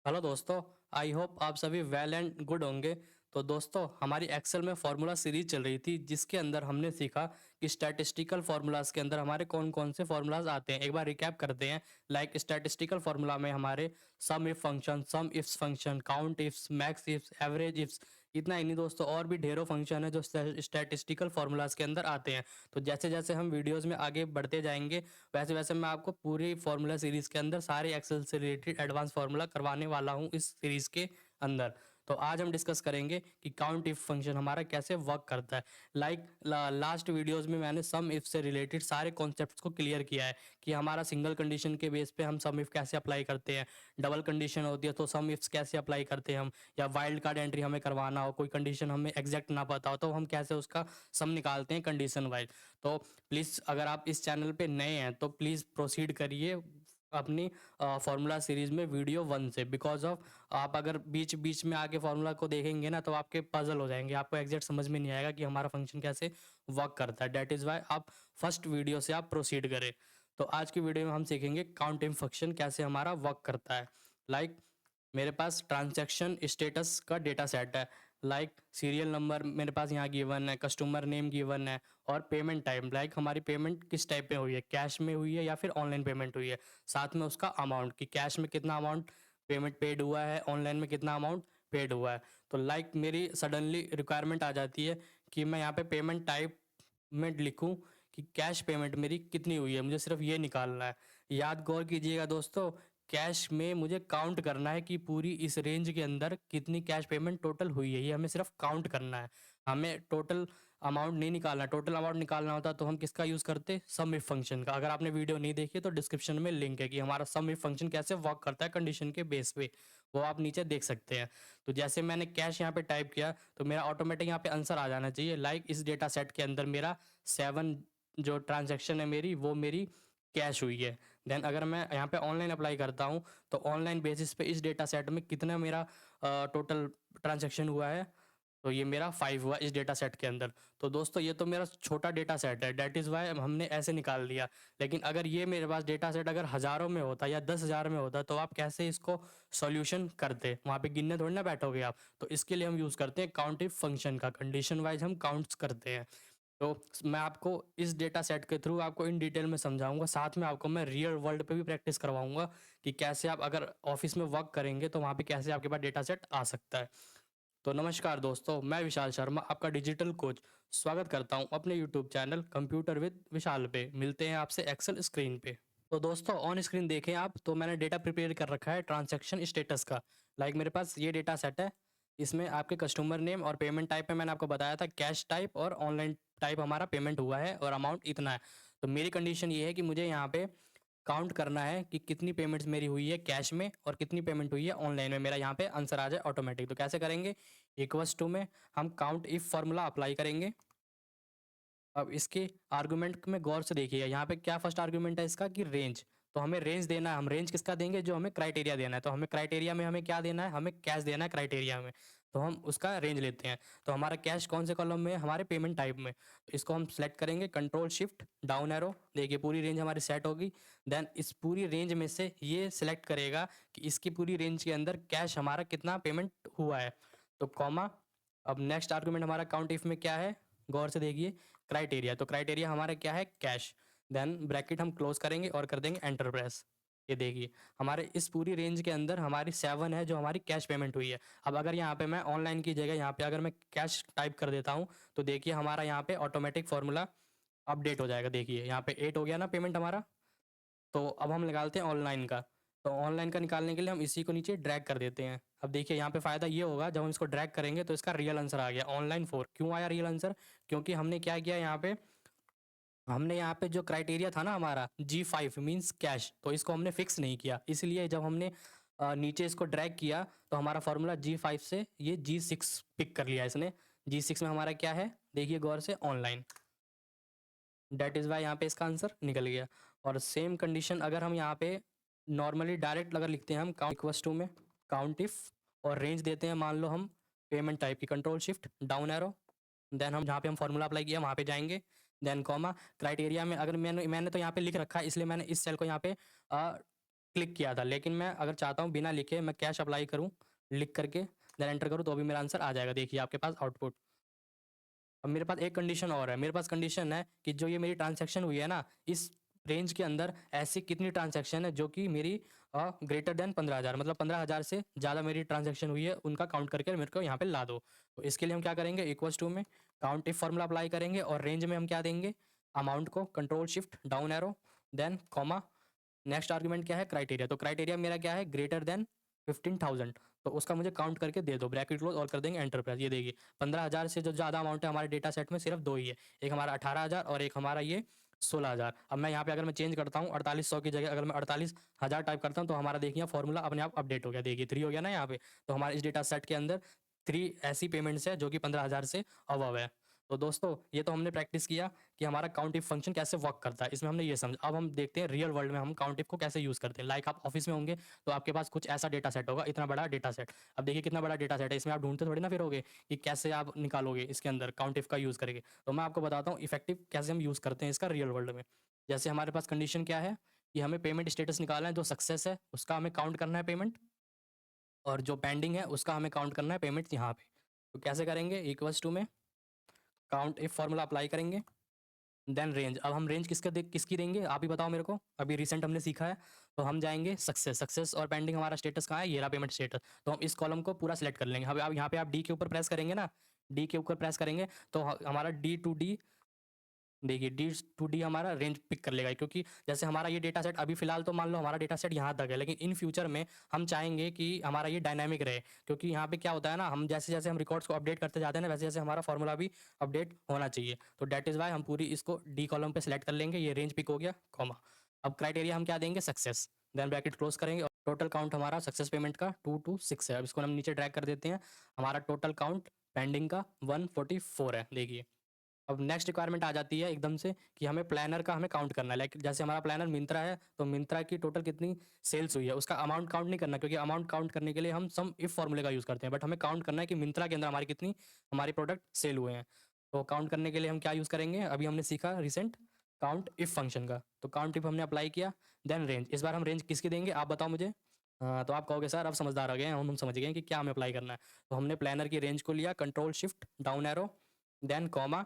Hello दोस्तों। I hope आप सभी वेल एंड गुड होंगे। तो दोस्तों, हमारी एक्सेल में फार्मूला सीरीज चल रही थी जिसके अंदर हमने सीखा कि स्टैटिस्टिकल फार्मूलाज के अंदर हमारे कौन कौन से फार्मूलाज आते हैं। एक बार रिकैप करते हैं। लाइक स्टैटिस्टिकल फार्मूला में हमारे sum if function, sum ifs function, count ifs, max ifs, average ifs, इतना ही नहीं दोस्तों, और भी ढेरों फंक्शन है जो स्टैटिस्टिकल फार्मूलाज के अंदर आते हैं। तो जैसे जैसे हम वीडियोज़ में आगे बढ़ते जाएंगे वैसे वैसे मैं आपको पूरी फार्मूला सीरीज़ के अंदर सारे एक्सेल से रिलेटेड एडवांस फार्मूला करवाने वाला हूँ इस सीरीज़ के अंदर। तो आज हम डिस्कस करेंगे कि काउंट इफ फंक्शन हमारा कैसे वर्क करता है। लाइक लास्ट वीडियोस में मैंने सम इफ से रिलेटेड सारे कॉन्सेप्ट्स को क्लियर किया है कि हमारा सिंगल कंडीशन के बेस पे हम सम इफ कैसे अप्लाई करते हैं, डबल कंडीशन होती है तो सम इफ्स कैसे अप्लाई करते हैं हम, या वाइल्ड कार्ड एंट्री हमें करवाना हो, कोई कंडीशन हमें एग्जैक्ट ना पता हो तो हम कैसे उसका सम निकालते हैं कंडीशन वाइज। तो प्लीज़ अगर आप इस चैनल पे नए हैं तो प्लीज़ प्रोसीड करिए अपनी फार्मूला सीरीज़ में वीडियो 1 से। बिकॉज ऑफ आप अगर बीच बीच में आके फार्मूला को देखेंगे ना तो आपके पजल हो जाएंगे, आपको एग्जैक्ट समझ में नहीं आएगा कि हमारा फंक्शन कैसे वर्क करता है। डेट इज़ वाई आप फर्स्ट वीडियो से आप प्रोसीड करें। तो आज की वीडियो में हम सीखेंगे काउंट इन फंक्शन कैसे हमारा वर्क करता है। लाइक मेरे पास ट्रांजैक्शन स्टेटस का डेटा सेट है। लाइक सीरियल नंबर मेरे पास यहाँ गिवन है, कस्टमर नेम गिवन है, और पेमेंट टाइप, लाइक हमारी पेमेंट किस टाइप में हुई है, कैश में हुई है या फिर ऑनलाइन पेमेंट हुई है। साथ में उसका अमाउंट कि कैश में कितना अमाउंट पेमेंट पेड हुआ है, ऑनलाइन में कितना अमाउंट पेड हुआ है। तो लाइक मेरी सडनली रिक्वायरमेंट आ जाती है कि मैं यहाँ पे पेमेंट टाइप में लिखूँ कि कैश पेमेंट मेरी कितनी हुई है, मुझे सिर्फ ये निकालना है। याद गौर कीजिएगा दोस्तों, कैश में मुझे काउंट करना है कि पूरी इस रेंज के अंदर कितनी कैश पेमेंट टोटल हुई है, ये हमें सिर्फ काउंट करना है। हमें टोटल अमाउंट नहीं निकालना। टोटल अमाउंट निकालना होता तो हम किसका यूज़ करते, सम इफ फंक्शन का। अगर आपने वीडियो नहीं देखी तो डिस्क्रिप्शन में लिंक है कि हमारा सम इफ फंक्शन कैसे वर्क करता है कंडीशन के बेस पे, वो आप नीचे देख सकते हैं। तो जैसे मैंने कैश यहाँ पे टाइप किया तो मेरा ऑटोमेटिक यहाँ पे आंसर आ जाना चाहिए। लाइक इस डेटा सेट के अंदर मेरा 7 जो ट्रांजेक्शन है मेरी, वो मेरी कैश हुई है। देन अगर मैं यहाँ पे ऑनलाइन अप्लाई करता हूँ तो ऑनलाइन बेसिस पे इस डेटा सेट में कितना मेरा टोटल ट्रांजैक्शन हुआ है, तो ये मेरा 5 हुआ इस डेटा सेट के अंदर। तो दोस्तों ये तो मेरा छोटा डेटा सेट है, डेट इज़ वाई हमने ऐसे निकाल लिया। लेकिन अगर ये मेरे पास डेटा सेट अगर हज़ारों में होता या 10,000 में होता तो आप कैसे इसको सॉल्यूशन करते, वहाँ पे गिनने थोड़ी ना बैठोगे आप। तो इसके लिए हम यूज़ करते हैं काउंट इफ फंक्शन का, कंडीशन वाइज हम काउंट्स करते हैं। तो मैं आपको इस डेटा सेट के थ्रू आपको इन डिटेल में समझाऊंगा, साथ में आपको मैं रियल वर्ल्ड पे भी प्रैक्टिस करवाऊंगा कि कैसे आप अगर ऑफिस में वर्क करेंगे तो वहाँ पे कैसे आपके पास डेटा सेट आ सकता है। तो नमस्कार दोस्तों, मैं विशाल शर्मा, आपका डिजिटल कोच, स्वागत करता हूँ अपने यूट्यूब चैनल कंप्यूटर विद विशाल पे। मिलते हैं आपसे एक्सेल स्क्रीन पे। तो दोस्तों ऑन स्क्रीन देखें आप, तो मैंने डेटा प्रिपेयर कर रखा है ट्रांजैक्शन स्टेटस का। लाइक मेरे पास ये डेटा सेट है, इसमें आपके कस्टमर नेम और पेमेंट टाइप में मैंने आपको बताया था कैश टाइप और ऑनलाइन टाइप हमारा पेमेंट हुआ है और अमाउंट इतना है। तो मेरी कंडीशन ये है कि मुझे यहाँ पे काउंट करना है कि कितनी पेमेंट्स मेरी हुई है कैश में और कितनी पेमेंट हुई है ऑनलाइन में, मेरा यहाँ पे आंसर आ जाए ऑटोमेटिक। तो कैसे करेंगे, इक्वल्स टू में हम काउंट इफ फार्मूला अप्लाई करेंगे। अब इसके आर्गुमेंट में गौर से देखिएगा, यहाँ पे क्या फर्स्ट आर्गुमेंट है इसका कि रेंज। तो हमें रेंज देना है, हम रेंज किसका देंगे, जो हमें क्राइटेरिया देना है। तो हमें क्राइटेरिया में हमें क्या देना है, हमें कैश देना है क्राइटेरिया में। तो हम उसका रेंज लेते हैं। तो हमारा कैश कौन से कॉलम में है, हमारे पेमेंट टाइप में। तो इसको हम सेलेक्ट करेंगे, कंट्रोल शिफ्ट डाउन एरो, देखिए पूरी रेंज हमारी सेट होगी। देन इस पूरी रेंज में से ये सिलेक्ट करेगा कि इसकी पूरी रेंज के अंदर कैश हमारा कितना पेमेंट हुआ है। तो कॉमा, अब नेक्स्ट आर्गुमेंट हमारा काउंट इफ में क्या है, गौर से देखिए, क्राइटेरिया। तो क्राइटेरिया हमारा क्या है, कैश। देन ब्रैकेट हम क्लोज करेंगे और कर देंगे एंटर प्रेस। ये देखिए हमारे इस पूरी रेंज के अंदर हमारी 7 है जो हमारी कैश पेमेंट हुई है। अब अगर यहाँ पे मैं ऑनलाइन की जगह यहाँ पे अगर मैं कैश टाइप कर देता हूँ तो देखिए हमारा यहाँ पे ऑटोमेटिक फॉर्मूला अपडेट हो जाएगा। देखिए यहाँ पे 8 हो गया ना पेमेंट हमारा। तो अब हम निकालते हैं ऑनलाइन का। तो ऑनलाइन का निकालने के लिए हम इसी को नीचे ड्रैग कर देते हैं। अब देखिए यहाँ पे फ़ायदा ये होगा, जब हम इसको ड्रैग करेंगे तो इसका रियल आंसर आ गया ऑनलाइन 4। क्यों आया रियल आंसर, क्योंकि हमने क्या किया यहाँ पे, हमने यहाँ पे जो क्राइटेरिया था ना हमारा G5 मींस कैश, तो इसको हमने फिक्स नहीं किया। इसलिए जब हमने नीचे इसको ड्रैग किया तो हमारा फॉर्मूला G5 से ये G6 पिक कर लिया इसने। G6 में हमारा क्या है, देखिए गौर से, ऑनलाइन। डेट इज़ वाई यहाँ पे इसका आंसर निकल गया। और सेम कंडीशन अगर हम यहाँ पे नॉर्मली डायरेक्ट अगर लिखते हैं हम काउंट इक्वल्स टू में काउंट इफ और रेंज देते हैं, मान लो हम पेमेंट टाइप की, control shift down arrow. Then हम जहाँ पे हम फॉर्मूला अप्लाई किया वहाँ पे जाएंगे। देन कॉमा, क्राइटेरिया में अगर मैंने तो यहाँ पे लिख रखा है इसलिए मैंने इस सेल को यहाँ पे क्लिक किया था, लेकिन मैं अगर चाहता हूँ बिना लिखे मैं कैश अप्लाई करूँ, लिख करके देन एंटर करूँ तो भी मेरा आंसर आ जाएगा। देखिए आपके पास आउटपुट। अब मेरे पास एक कंडीशन और है, मेरे पास कंडीशन है कि जो ये मेरी ट्रांजैक्शन हुई है ना, इस रेंज के अंदर ऐसी कितनी ट्रांजैक्शन है जो कि मेरी ग्रेटर देन 15,000, मतलब 15,000 से ज़्यादा मेरी ट्रांजैक्शन हुई है, उनका काउंट करके मेरे को यहाँ पे ला दो। तो इसके लिए हम क्या करेंगे, इक्वल्स टू में काउंट इफ फार्मूला अप्लाई करेंगे और रेंज में हम क्या देंगे, अमाउंट को control shift down arrow then comma, next argument क्या है, क्राइटेरिया। तो क्राइटेरिया मेरा क्या है, ग्रेटर देन 15,000, तो उसका मुझे काउंट करके दे दो, ब्रैकेट क्लोज और कर देंगे एंटर प्रेस। ये देखिए 15,000 से जो ज़्यादा अमाउंट है हमारे डेटा सेट में सिर्फ दो ही है, एक हमारा 18,000 और एक हमारा ये 16,000। अब मैं यहाँ पे अगर मैं चेंज करता हूँ 4800 की जगह अगर मैं 48,000 टाइप करता हूँ तो हमारा देखिए फॉर्मूला अपने आप अपडेट हो गया। देखिए 3 हो गया ना यहाँ पे, तो हमारे इस डेटा सेट के अंदर 3 ऐसी पेमेंट्स है जो कि 15,000 से अबव है। तो दोस्तों ये तो हमने प्रैक्टिस किया कि हमारा काउंट इफ फंक्शन कैसे वर्क करता है, इसमें हमने ये समझा। अब हम देखते हैं रियल वर्ल्ड में हम काउंट इफ को कैसे यूज़ करते हैं। लाइक आप ऑफिस में होंगे तो आपके पास कुछ ऐसा डेटा सेट होगा, इतना बड़ा डेटा सेट। अब देखिए कितना बड़ा डेटा सेट है, इसमें आप ढूंढते थोड़ी ना फिरोगे कि कैसे आप निकालोगे इसके अंदर काउंट इफ का यूज़ करके। तो मैं आपको बताता हूँ इफेक्टिव कैसे हम यूज़ करते हैं इसका रियल वर्ल्ड में। जैसे हमारे पास कंडीशन क्या है कि हमें पेमेंट स्टेटस निकालना है, जो सक्सेस है उसका हमें काउंट करना है पेमेंट, और जो पेंडिंग है उसका हमें काउंट करना है पेमेंट यहाँ पे। तो कैसे करेंगे, इक्वल्स टू में काउंट इफ फार्मूला अप्लाई करेंगे देन रेंज। अब हम रेंज किसकी देंगे आप ही बताओ मेरे को, अभी रिसेंट हमने सीखा है। तो हम जाएंगे सक्सेस और पेंडिंग, हमारा स्टेटस कहाँ है, ये रहा पेमेंट स्टेटस। तो हम इस कॉलम को पूरा सेलेक्ट कर लेंगे। अब आप यहाँ पे आप डी के ऊपर प्रेस करेंगे ना, डी के ऊपर प्रेस करेंगे तो हमारा डी टू डी, देखिए डी टू डी हमारा रेंज पिक कर लेगा, क्योंकि जैसे हमारा ये डेटा सेट अभी फिलहाल तो मान लो हमारा डेटा सेट यहाँ तक है, लेकिन इन फ्यूचर में हम चाहेंगे कि हमारा ये डायनामिक रहे। क्योंकि यहाँ पे क्या होता है ना, हम जैसे जैसे हम रिकॉर्ड्स को अपडेट करते जाते हैं ना, वैसे जैसे हमारा फॉर्मूला भी अपडेट होना चाहिए। तो डेट इज़ वाई हम पूरी इसको डी कॉलम पे सेलेक्ट कर लेंगे, ये रेंज पिक हो गया कॉमा। अब क्राइटेरिया हम क्या देंगे, सक्सेस, देन ब्रैकेट क्लोज करेंगे और टोटल काउंट हमारा सक्सेस पेमेंट का 226 है। अब इसको हम नीचे ड्रैग कर देते हैं, हमारा टोटल काउंट पेंडिंग का 144 है। देखिए अब नेक्स्ट रिक्वायरमेंट आ जाती है एकदम से कि हमें प्लानर का हमें काउंट करना है। लाइक जैसे हमारा प्लानर मिंत्रा है तो मिंत्रा की टोटल कितनी सेल्स हुई है उसका अमाउंट काउंट नहीं करना, क्योंकि अमाउंट काउंट करने के लिए हम सम इफ फॉर्मूले का यूज़ करते हैं। बट हमें काउंट करना है कि मिंत्रा के अंदर हमारी कितनी हमारे प्रोडक्ट सेल हुए हैं। तो काउंट करने के लिए हम क्या यूज़ करेंगे, अभी हमने सीखा रिसेंट काउंट इफ फंक्शन का। तो काउंट इफ हमने अप्लाई किया देन रेंज। इस बार हम रेंज किसकी देंगे आप बताओ मुझे। हाँ तो आप कहोगे सर अब समझदार हो गए हैं, हम समझ गए हैं कि क्या हमें अप्लाई करना है। तो हमने प्लानर की रेंज को लिया, control shift down arrow then comma.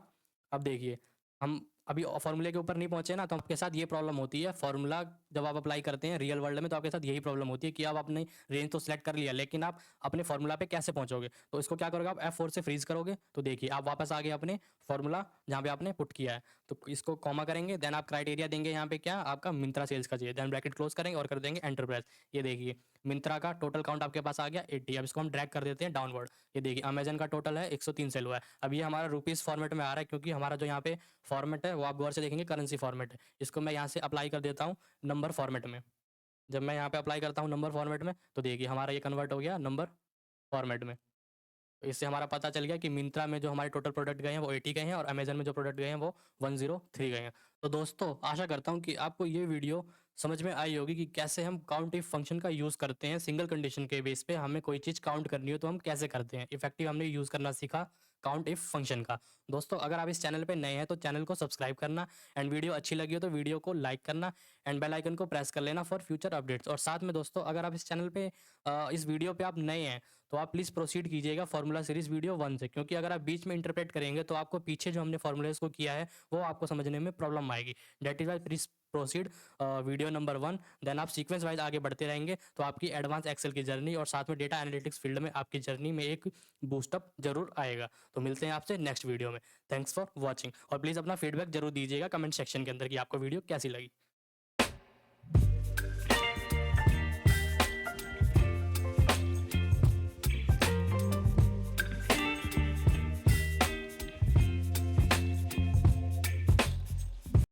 अब देखिए हम अभी फॉर्मूले के ऊपर नहीं पहुंचे ना, तो आपके साथ ये प्रॉब्लम होती है। फॉर्मूला जब आप अप्लाई करते हैं रियल वर्ल्ड में तो आपके साथ यही प्रॉब्लम होती है कि आप आपने रेंज तो सिलेक्ट कर लिया, लेकिन आप अपने फॉर्मूला पे कैसे पहुंचोगे। तो इसको क्या करोगे आप, F4 से फ्रीज करोगे। तो देखिए आप वापस आ गए अपने फॉर्मूला जहाँ पे आपने पुट किया है। तो इसको कॉमा करेंगे देन आप क्राइटेरिया देंगे यहाँ पे क्या आपका मिंत्रा सेल्स का चाहिए, देन ब्रैकेट क्लोज करेंगे और कर देंगे एंटरप्राइज। ये देखिए मिंत्रा का टोटल काउंट आपके पास आ गया 80। अब इसको हम ड्रैग कर देते हैं डाउनवर्ड। ये देखिए अमेजन का टोटल है 103 सेल हुआ है। अब ये हमारा रुपीज़ फॉर्मेट में आ रहा है, क्योंकि हमारा जो यहाँ पे फॉर्मेट है वो आप गौर से देखेंगे करेंसी फॉर्मेट है। इसको मैं यहाँ से अप्लाई कर देता हूँ नंबर फॉर्मेट में। जब मैं यहाँ पे अप्लाई करता हूँ नंबर फॉर्मेट में तो देखिए हमारा ये कन्वर्ट हो गया नंबर फॉर्मेट में। तो इससे हमारा पता चल गया कि मिंत्रा में जो हमारे टोटल प्रोडक्ट गए हैं वो 80 गए हैं और अमेजन में जो प्रोडक्ट गए हैं वो 103 गए हैं। तो दोस्तों आशा करता हूँ कि आपको ये वीडियो समझ में आई होगी कि कैसे हम काउंट इफ फंक्शन का यूज़ करते हैं। सिंगल कंडीशन के बेस पे हमें कोई चीज़ काउंट करनी हो तो हम कैसे करते हैं। इफेक्टिव हमने यूज़ करना सीखा काउंट इफ फंक्शन का। दोस्तों अगर आप इस चैनल पे नए हैं तो चैनल को सब्सक्राइब करना, एंड वीडियो अच्छी लगी हो तो वीडियो को लाइक करना एंड बेल आइकन को प्रेस कर लेना फॉर फ्यूचर अपडेट्स। और साथ में दोस्तों अगर आप इस चैनल पे इस वीडियो पे आप नए हैं तो आप प्लीज़ प्रोसीड कीजिएगा फार्मूला सीरीज वीडियो 1 से, क्योंकि अगर आप बीच में इंटरप्रेट करेंगे तो आपको पीछे जो हमने फार्मूलाज को किया है वो आपको समझने में प्रॉब्लम आएगी। That is why please proceed video number 1। Then आप सीक्वेंस वाइज आगे बढ़ते रहेंगे तो आपकी एडवांस एक्सेल की जर्नी और साथ में डेटा एनालिटिक्स फील्ड में आपकी जर्नी में एक बूस्टअप जरूर आएगा। तो मिलते हैं आपसे नेक्स्ट वीडियो में। थैंक्स फॉर वॉचिंग और प्लीज़ अपना फीडबैक जरूर दीजिएगा कमेंट सेक्शन के अंदर कि आपको वीडियो कैसी लगी।